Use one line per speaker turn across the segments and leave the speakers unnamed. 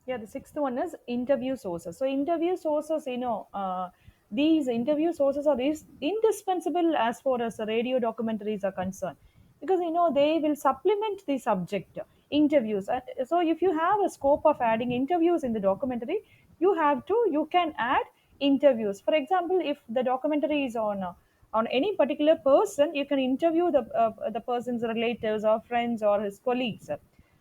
Yeah, the sixth one is interview sources. So interview sources, these interview sources are these indispensable as far as the radio documentaries are concerned, because they will supplement the subject interviews. So if you have a scope of adding interviews in the documentary, you can add interviews. For example, if the documentary is on any particular person, you can interview the person's relatives or friends or his colleagues.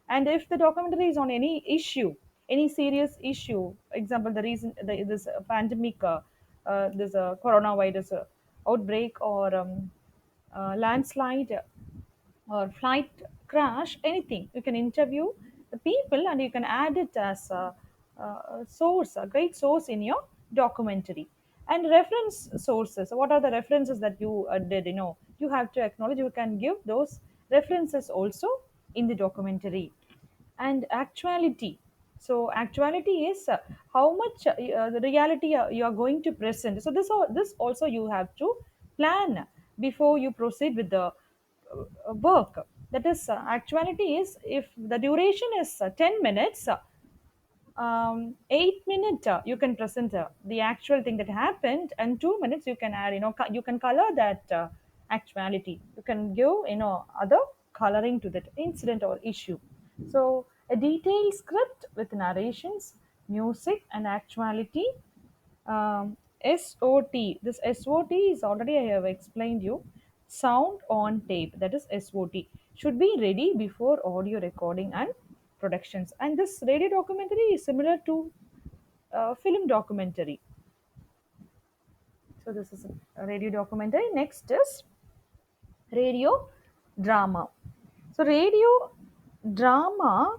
And if the documentary is on any issue, any serious issue, example, this pandemic, this coronavirus outbreak, or landslide, or flight crash, anything, you can interview the people and you can add it as a source, a great source in your documentary. And reference sources, what are the references that you did, you have to acknowledge, you can give those references also in the documentary. And actuality, so actuality is how much the reality you are going to present. So this also you have to plan before you proceed with the work. That is, actuality is, if the duration is 10 minutes, 8 minutes you can present the actual thing that happened, and 2 minutes you can add, you can color that actuality, you can give other coloring to that incident or issue. So a detailed script with narrations, music, and actuality. SOT. This SOT is already I have explained you. Sound on tape. That is SOT. Should be ready before audio recording and productions. And this radio documentary is similar to film documentary. So this is a radio documentary. Next is radio drama. So radio drama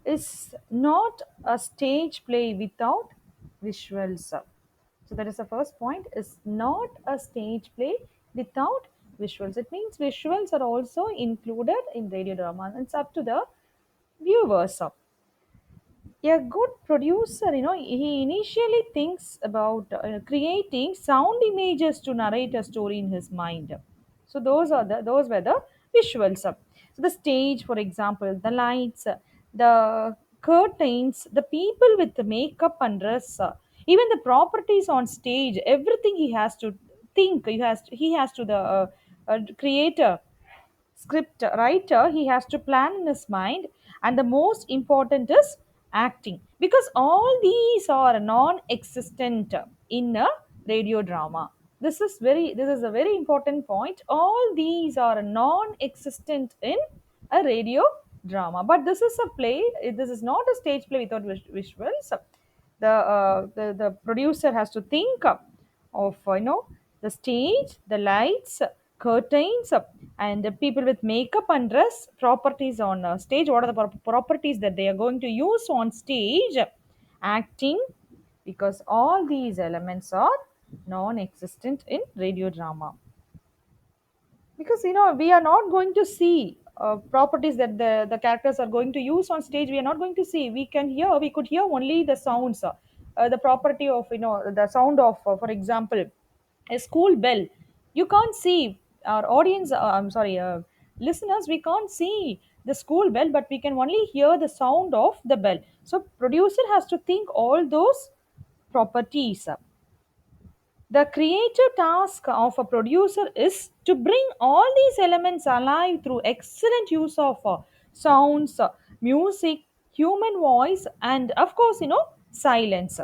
is not a stage play without visuals. So that is the first point, is not a stage play without visuals. It means visuals are also included in radio drama. It's up to the viewers. A good producer, he initially thinks about creating sound images to narrate a story in his mind. So those were the visuals. So the stage, for example, the lights, the curtains, the people with the makeup and dress, even the properties on stage, everything he has to think, he has to the creator, script writer, he has to plan in his mind. And the most important is acting, because all these are non-existent in a radio drama. This is a very important point. All these are non-existent in a radio drama, but this is a play, this is not a stage play without visuals. The producer has to think of the stage, the lights, curtains, and the people with makeup and dress, properties on stage, what are the properties that they are going to use on stage, acting, because all these elements are non-existent in radio drama. Because we are not going to see properties that the characters are going to use on stage, we are not going to see, we could hear only the sounds, the property of the sound of, for example, a school bell. You can't see our audience, I'm sorry, listeners, we can't see the school bell, but we can only hear the sound of the bell. So producer has to think all those properties. The creative task of a producer is to bring all these elements alive through excellent use of sounds, music, human voice, and of course, silence.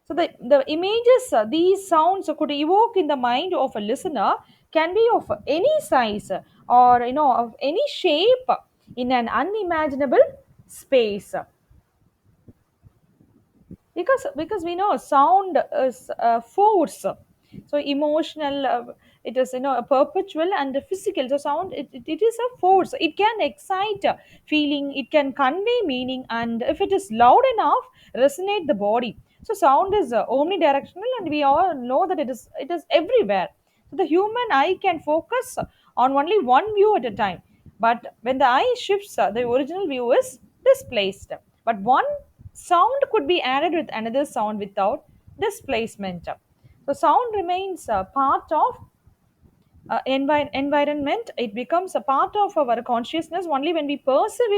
So the images, these sounds could evoke in the mind of a listener, can be of any size, or of any shape in an unimaginable space. Because we know sound is a force, so emotional, it is a perpetual and a physical. So sound, it is a force, it can excite feeling, it can convey meaning, and if it is loud enough, resonate the body. So sound is omnidirectional, and we all know that it is everywhere. So the human eye can focus on only one view at a time, but when the eye shifts, the original view is displaced. But one sound could be added with another sound without displacement. So sound remains a part of environment. It becomes a part of our consciousness only when we perceive